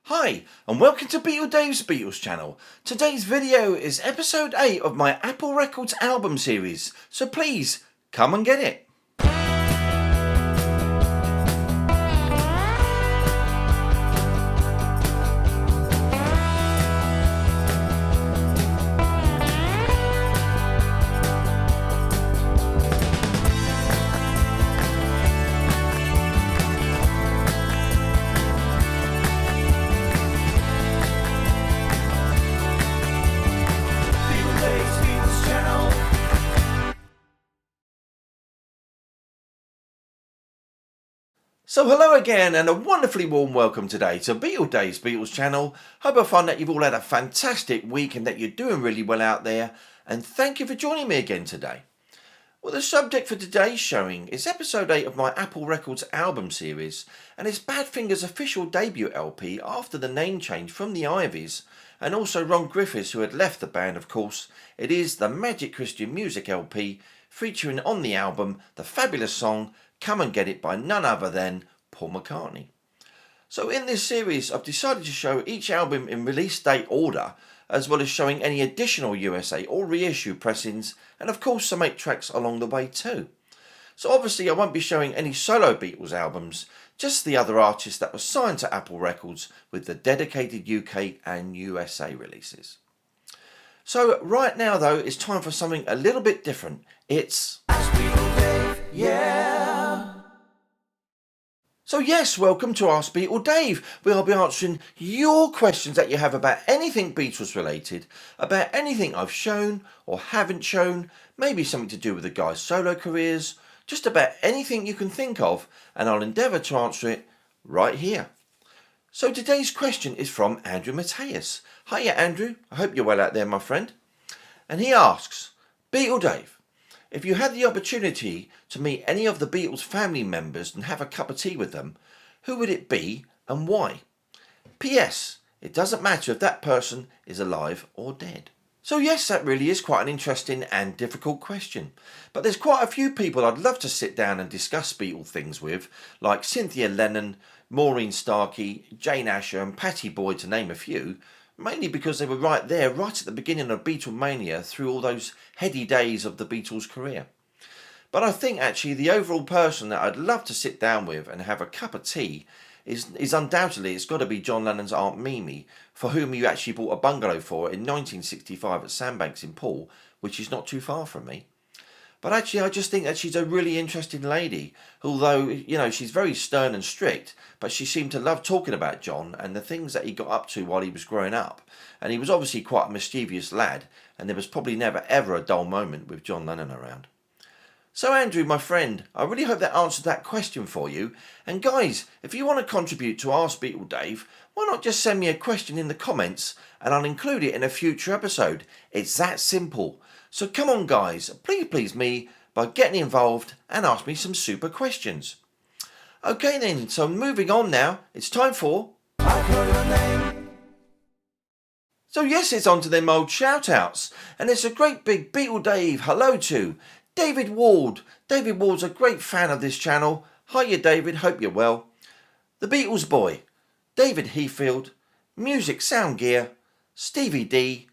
Hi, and welcome to BeatleDave's Beatles channel. Today's video is episode 8 of my Apple Records album series, so please, come and get it. So hello again and a wonderfully warm welcome today to BeatleDave's Beatles channel. Hope I find that you've all had a fantastic week and that you're doing really well out there, and thank you for joining me again today. Well, the subject for today's showing is episode 8 of my Apple Records album series, and it's Badfinger's official debut LP after the name change from the Ivies, and also Ron Griffiths, who had left the band of course. It is the Magic Christian Music LP, featuring on the album the fabulous song Come and Get It by none other than Paul McCartney. So in this series I've decided to show each album in release date order, as well as showing any additional USA or reissue pressings, and of course some 8 tracks along the way too. So obviously I won't be showing any solo Beatles albums, just the other artists that were signed to Apple Records with the dedicated UK and USA releases. So right now though, it's time for something a little bit different. It's BeatleDave, yeah! So yes, welcome to Ask BeatleDave, where I'll be answering your questions that you have about anything Beatles related, about anything I've shown or haven't shown, maybe something to do with the guys' solo careers, just about anything you can think of, and I'll endeavour to answer it right here. So today's question is from Andrew Mateus. Hiya Andrew, I hope you're well out there my friend. And he asks, BeatleDave, if you had the opportunity to meet any of the Beatles family members and have a cup of tea with them, who would it be and why? P.S. It doesn't matter if that person is alive or dead. So yes, that really is quite an interesting and difficult question. But there's quite a few people I'd love to sit down and discuss Beatle things with, like Cynthia Lennon, Maureen Starkey, Jane Asher and Pattie Boyd, to name a few, mainly because they were right there, right at the beginning of Beatlemania through all those heady days of the Beatles' career. But I think actually the overall person that I'd love to sit down with and have a cup of tea is undoubtedly, it's got to be John Lennon's Aunt Mimi, for whom he actually bought a bungalow for in 1965 at Sandbanks in Poole, which is not too far from me. But actually I just think that she's a really interesting lady, although, you know, she's very stern and strict, but she seemed to love talking about John and the things that he got up to while he was growing up. And he was obviously quite a mischievous lad, and there was probably never ever a dull moment with John Lennon around. So Andrew, my friend, I really hope that answered that question for you. And guys, if you want to contribute to Ask BeatleDave, why not just send me a question in the comments and I'll include it in a future episode. It's that simple. So come on guys, please me by getting involved and ask me some super questions. Okay then, so moving on now, it's time for I Call Your Name. So yes, it's on to them old shout-outs, and it's a great big BeatleDave hello to David Ward. David Ward's a great fan of this channel. Hiya David, hope you're well. The Beatles Boy, David Heathfield, Music Sound Gear, Stevie D,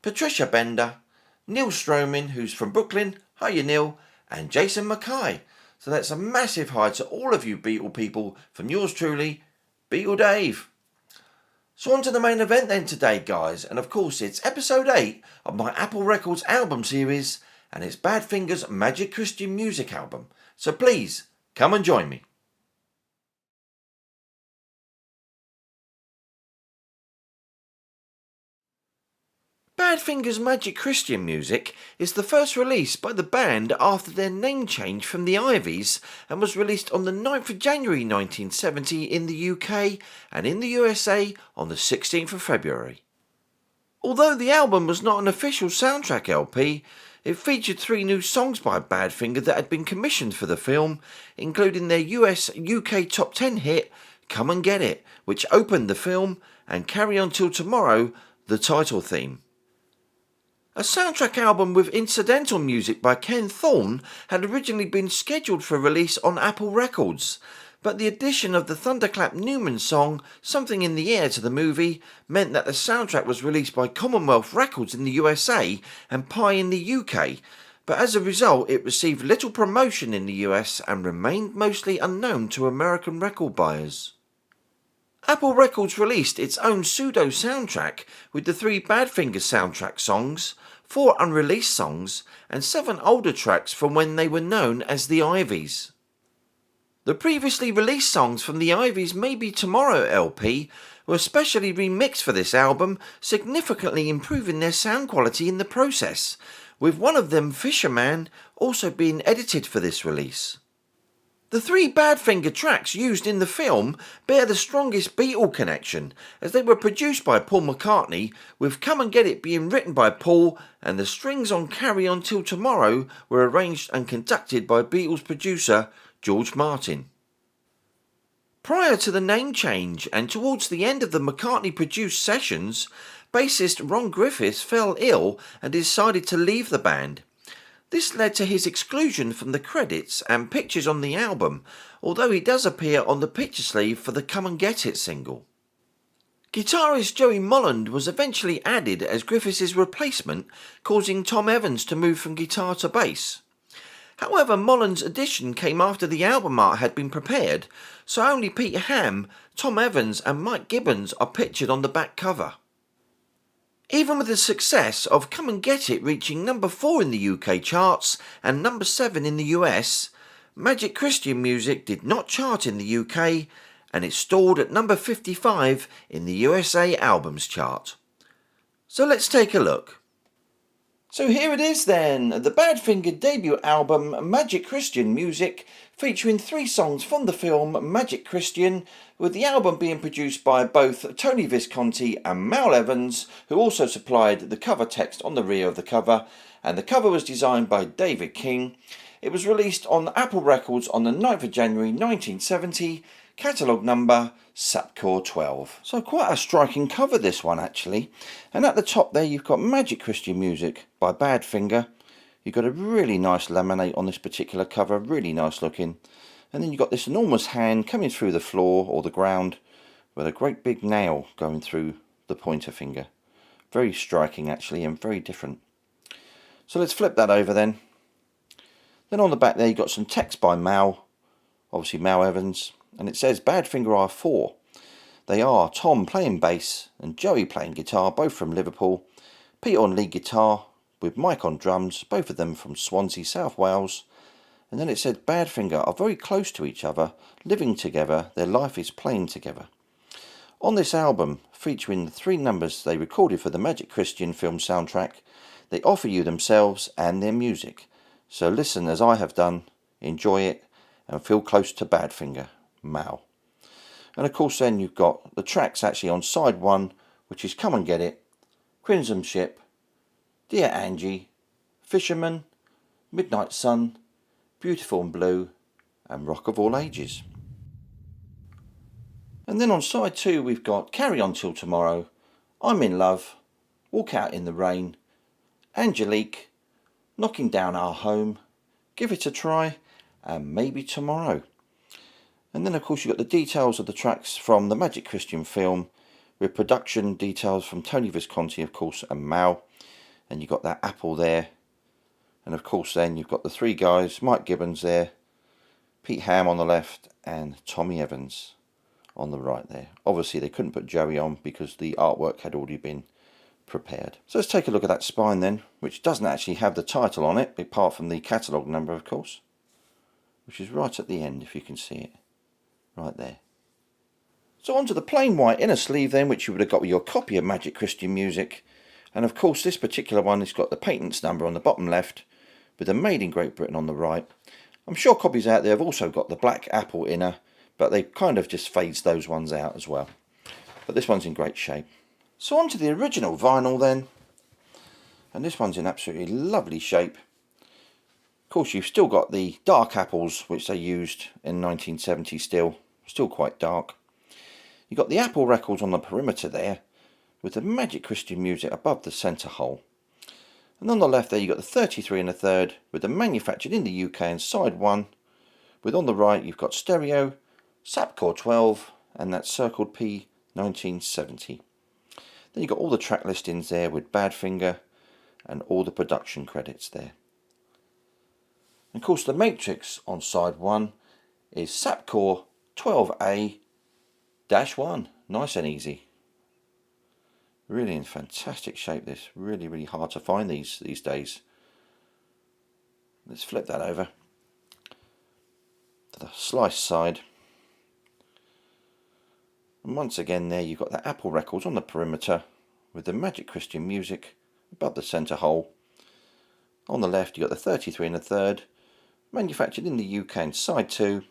Patricia Bender, Neil Stroman, who's from Brooklyn, hiya Neil, and Jason Mackay. So that's a massive hi to all of you Beatle people from yours truly, BeatleDave. So on to the main event then today guys, and of course it's episode 8 of my Apple Records album series, and it's Badfinger's Magic Christian Music album. So please, come and join me. Badfinger's Magic Christian Music is the first release by the band after their name change from the Ivies, and was released on the 9th of January 1970 in the UK and in the USA on the 16th of February. Although the album was not an official soundtrack LP, it featured 3 new songs by Badfinger that had been commissioned for the film, including their US-UK top 10 hit Come and Get It, which opened the film, and Carry On Till Tomorrow, the title theme. A soundtrack album with incidental music by Ken Thorne had originally been scheduled for release on Apple Records, But the addition of the Thunderclap Newman song, Something in the Air, to the movie meant that the soundtrack was released by Commonwealth Records in the USA and Pi in the UK, but as a result it received little promotion in the US and remained mostly unknown to American record buyers. Apple Records released its own pseudo soundtrack with the 3 Badfinger soundtrack songs, 4 unreleased songs, and 7 older tracks from when they were known as the Ivies. The previously released songs from the Ivies' Maybe Tomorrow LP were specially remixed for this album, significantly improving their sound quality in the process, with one of them, Fisherman, also being edited for this release. The 3 Badfinger tracks used in the film bear the strongest Beatle connection, as they were produced by Paul McCartney, with Come and Get It being written by Paul, and the strings on Carry On Till Tomorrow were arranged and conducted by Beatles producer George Martin. Prior to the name change and towards the end of the McCartney-produced sessions, bassist Ron Griffiths fell ill and decided to leave the band. This led to his exclusion from the credits and pictures on the album, although he does appear on the picture sleeve for the Come and Get It single. Guitarist Joey Molland was eventually added as Griffiths' replacement, causing Tom Evans to move from guitar to bass. However, Molland's addition came after the album art had been prepared, so only Pete Ham, Tom Evans and Mike Gibbons are pictured on the back cover. Even with the success of Come and Get It reaching number 4 in the UK charts and number 7 in the US, Magic Christian Music did not chart in the UK, and it stalled at number 55 in the USA Albums chart. So let's take a look. So here it is then, the Badfinger debut album Magic Christian Music, featuring 3 songs from the film Magic Christian, with the album being produced by both Tony Visconti and Mal Evans, who also supplied the cover text on the rear of the cover, and the cover was designed by David King. It was released on Apple Records on the 9th of January 1970, catalogue number Sapcor 12. So quite a striking cover, this one actually. And at the top there you've got Magic Christian Music by Badfinger. You've got a really nice laminate on this particular cover, really nice looking. And then you've got this enormous hand coming through the floor or the ground with a great big nail going through the pointer finger. Very striking actually, and very different. So let's flip that over then. Then on the back there you've got some text by Mal, obviously Mal Evans. And it says Badfinger are 4. They are Tom playing bass and Joey playing guitar, both from Liverpool. Pete on lead guitar with Mike on drums, both of them from Swansea, South Wales. And then it said Badfinger are very close to each other, living together, their life is playing together. On this album, featuring the 3 numbers they recorded for the Magic Christian film soundtrack, they offer you themselves and their music. So listen as I have done, enjoy it, and feel close to Badfinger. Mal. And of course then you've got the tracks actually on side 1, which is Come and Get It, Crimson Ship, Dear Angie, Fisherman, Midnight Sun, Beautiful and Blue, and Rock of All Ages. And then on side 2 we've got Carry On Till Tomorrow, I'm in Love, Walk Out in the Rain, Angelique, Knocking Down Our Home, Give It a Try, and Maybe Tomorrow. And then of course you've got the details of the tracks from the Magic Christian film, with production details from Tony Visconti of course and Mal. And you've got that apple there. And of course then you've got the 3 guys, Mike Gibbons there, Pete Ham on the left and Tommy Evans on the right there. Obviously they couldn't put Joey on because the artwork had already been prepared. So let's take a look at that spine then, which doesn't actually have the title on it, apart from the catalogue number of course, which is right at the end if you can see it. Right there. So onto the plain white inner sleeve then, which you would have got with your copy of Magic Christian Music. And of course this particular one has got the patents number on the bottom left, with the Made in Great Britain on the right. I'm sure copies out there have also got the black apple inner, but they kind of just fades those ones out as well. But this one's in great shape. So onto the original vinyl then. And this one's in absolutely lovely shape. Of course you've still got the dark apples which they used in 1970 still quite dark. You've got the Apple records on the perimeter there, with the Magic Christian Music above the centre hole. And on the left there you've got the 33 1/3 with the manufactured in the UK and side 1, with on the right you've got stereo, Sapcor 12, and that's circled P 1970. Then you've got all the track listings there with Badfinger and all the production credits there. And of course the matrix on side 1 is Sapcor 12A-1. Nice and easy. Really in fantastic shape this. Really hard to find these days. Let's flip that over to the slice side. And once again there you've got the Apple records on the perimeter with the Magic Christian Music above the centre hole. On the left you've got the 33 1/3, manufactured in the UK and side 2,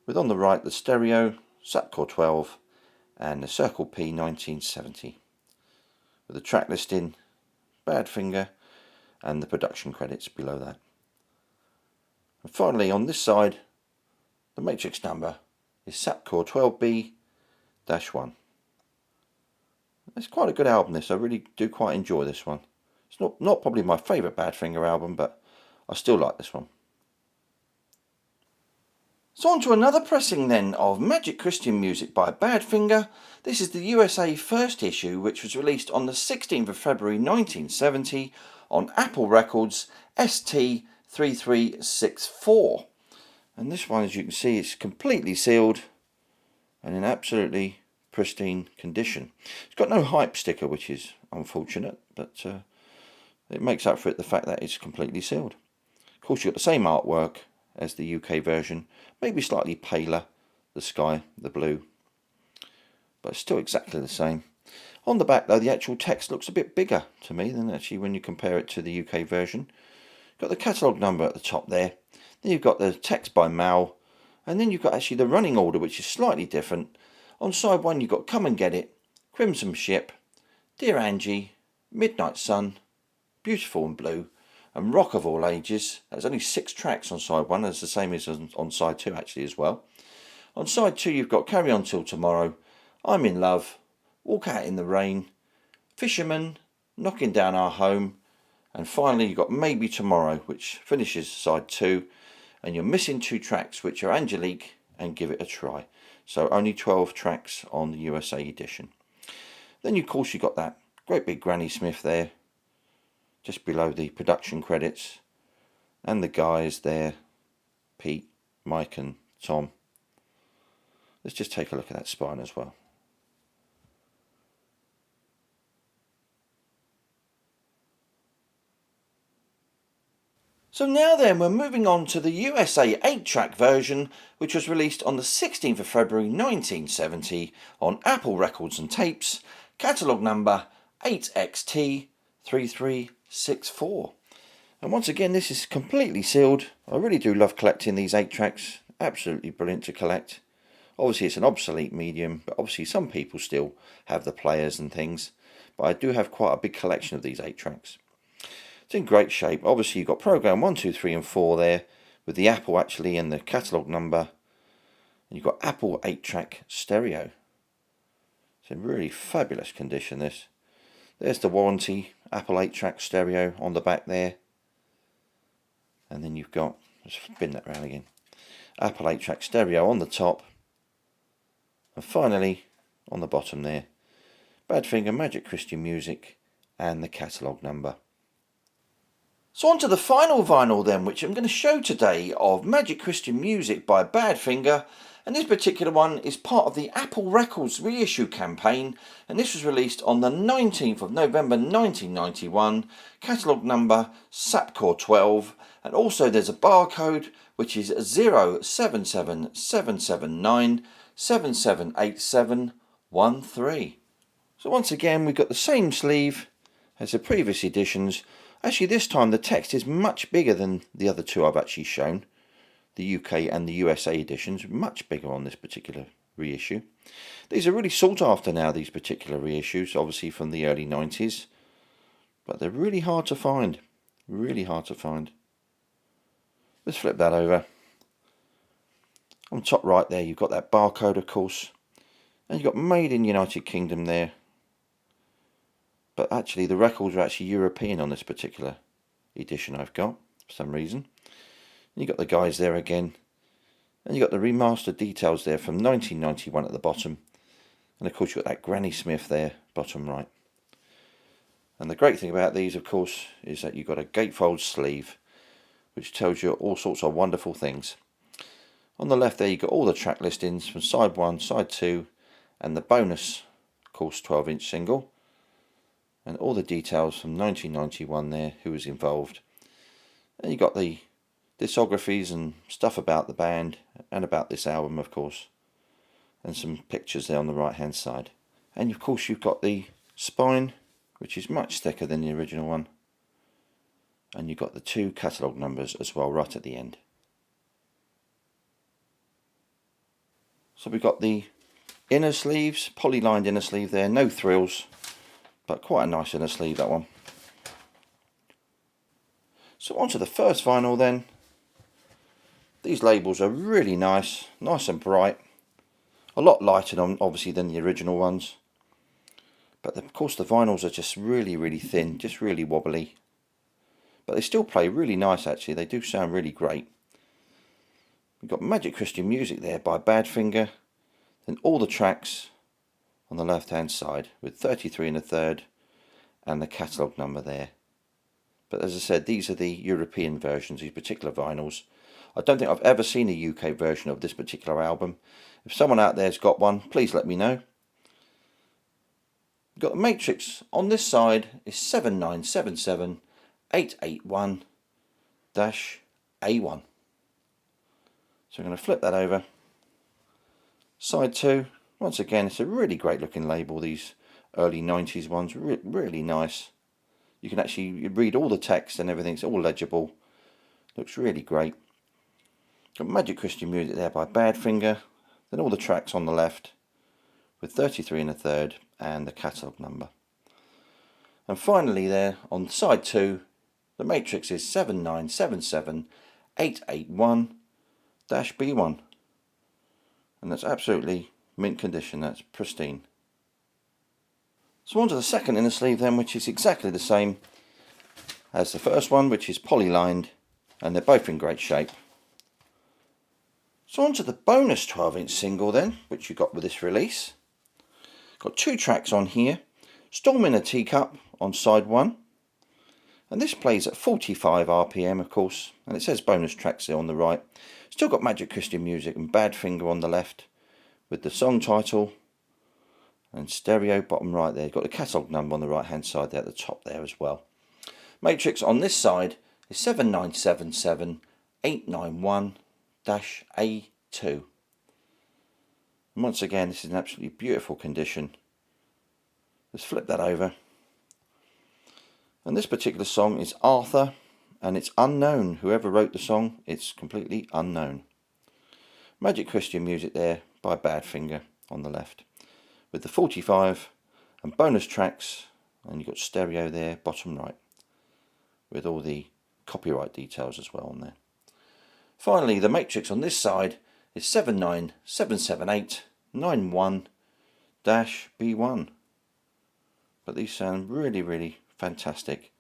with on the right the stereo, Sapcor 12 and the Circle P 1970, with the track listing, Badfinger and the production credits below that. And finally on this side the matrix number is Sapcor 12B-1. It's quite a good album this, I really do quite enjoy this one. It's not probably my favourite Badfinger album, but I still like this one. So on to another pressing then of Magic Christian Music by Badfinger. This is the USA first issue, which was released on the 16th of February 1970 on Apple Records ST3364. And this one, as you can see, is completely sealed and in absolutely pristine condition. It's got no hype sticker, which is unfortunate, but it makes up for it the fact that it's completely sealed. Of course you've got the same artwork as the UK version, maybe slightly paler, the sky, the blue, but still exactly the same. On the back though the actual text looks a bit bigger to me than actually when you compare it to the UK version. Got the catalogue number at the top there, then you've got the text by Mal, and then you've got actually the running order, which is slightly different. On side 1 you've got Come and Get It, Crimson Ship, Dear Angie, Midnight Sun, Beautiful and Blue, and Rock of All Ages. There's only 6 tracks on side 1, that's the same as on side 2 actually as well. On side 2 you've got Carry On Till Tomorrow, I'm in Love, Walk Out in the Rain, Fisherman, Knocking Down Our Home, and finally you've got Maybe Tomorrow, which finishes side 2, and you're missing 2 tracks, which are Angelique and Give It a Try. So only 12 tracks on the USA edition. Then of course you've got that great big Granny Smith there, just below the production credits, and the guys there, Pete, Mike and Tom. Let's just take a look at that spine as well. So now then, we're moving on to the USA 8-track version, which was released on the 16th of February 1970 on Apple Records and Tapes, catalogue number 8XT3364. And once again, this is completely sealed. I really do love collecting these 8-tracks, absolutely brilliant to collect. Obviously it's an obsolete medium, but obviously some people still have the players and things, but I do have quite a big collection of these 8-tracks. It's in great shape. Obviously you've got program 1, 2, 3 and 4 there, with the Apple actually and the catalogue number. And you've got Apple 8-track stereo. It's in really fabulous condition this. There's the warranty, Apple 8-track stereo on the back there. And then you've got, let's spin that round again, Apple 8-track stereo on the top. And finally, on the bottom there, Badfinger Magic Christian Music and the catalogue number. So on to the final vinyl then, which I'm going to show today, of Magic Christian Music by Badfinger. And this particular one is part of the Apple Records reissue campaign, and this was released on the 19th of November 1991, catalogue number Sapcor 12, and also there's a barcode which is 077779778713. So once again we've got the same sleeve as the previous editions. Actually this time the text is much bigger than the other two I've actually shown. The UK and the USA editions, much bigger on this particular reissue. These are really sought after now, these particular reissues, obviously from the early 90s. But they're really hard to find. Really hard to find. Let's flip that over. On top right there you've got that barcode of course. And you've got Made in United Kingdom there. But actually the records are actually European on this particular edition I've got, for some reason. You've got the guys there again And you've got the remastered details there from 1991 at the bottom. And of course you've got that Granny Smith there, bottom right. And the great thing about these, of course, is that you've got a gatefold sleeve, which tells you all sorts of wonderful things. On the left there you've got all the track listings from side 1, side 2, and the bonus, of course, 12-inch single. And all the details from 1991 there, who was involved. And you've got the discographies and stuff about the band and about this album, of course. And some pictures there on the right hand side. And of course you've got the spine, which is much thicker than the original one. And you've got the 2 catalogue numbers as well right at the end. So we've got the inner sleeves, poly-lined inner sleeve there, no frills, but quite a nice inner sleeve, that one. So onto the first vinyl then. These labels are really nice and bright. A lot lighter obviously than the original ones. But of course the vinyls are just really thin, just really wobbly. But they still play really nice actually, they do sound really great. We've got Magic Christian Music there by Badfinger. Then all the tracks on the left hand side with 33 1/3 and the catalogue number there. But as I said, these are the European versions, these particular vinyls. I don't think I've ever seen a UK version of this particular album. If someone out there's got one, please let me know. We've got the matrix on this side is 7977881-A1. So I'm going to flip that over. Side 2, once again, it's a really great looking label, these early 90s ones, really nice. You can actually read all the text and everything, it's all legible. Looks really great. Got Magic Christian Music there by Badfinger. Then all the tracks on the left with 33 1/3 and the catalogue number. And finally there on side 2, the matrix is 7977881-B1. And that's absolutely mint condition, that's pristine. So on to the second inner sleeve then, which is exactly the same as the first one, which is poly-lined, and they're both in great shape. So on to the bonus 12-inch single then, which you got with this release. Got 2 tracks on here. Storm in a Teacup on side 1. And this plays at 45 RPM, of course, and it says bonus tracks there on the right. Still got Magic Christian Music and Badfinger on the left with the song title and stereo bottom right there. You've got the catalogue number on the right hand side there at the top there as well. Matrix on this side is 7977891-A2. And once again, this is an absolutely beautiful condition. Let's flip that over. And this particular song is Arthur, and it's unknown. Whoever wrote the song, it's completely unknown. Magic Christian Music there by Badfinger on the left with the 45 and bonus tracks, and you've got stereo there bottom right with all the copyright details as well on there. Finally, the matrix on this side is 7977891-B1. But these sound really fantastic.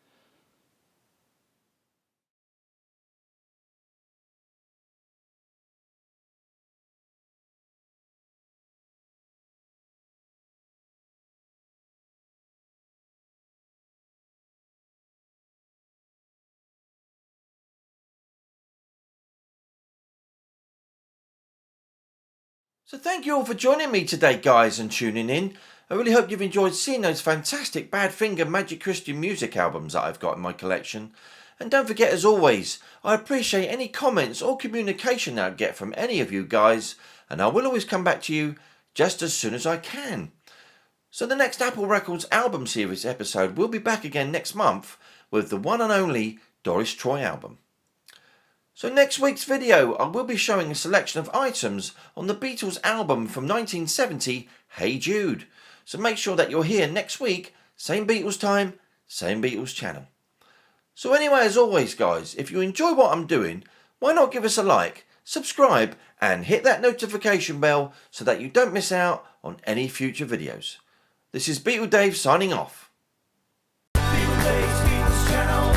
So thank you all for joining me today, guys, and tuning in. I really hope you've enjoyed seeing those fantastic Badfinger Magic Christian Music albums that I've got in my collection. And don't forget, as always, I appreciate any comments or communication that I get from any of you guys, and I will always come back to you just as soon as I can. So the next Apple Records album series episode will be back again next month with the one and only Doris Troy album. So next week's video, I will be showing a selection of items on the Beatles album from 1970, Hey Jude. So make sure that you're here next week, same Beatles time, same Beatles channel. So anyway, as always guys, if you enjoy what I'm doing, why not give us a like, subscribe and hit that notification bell so that you don't miss out on any future videos. This is BeatleDave signing off. BeatleDave's Beatles channel.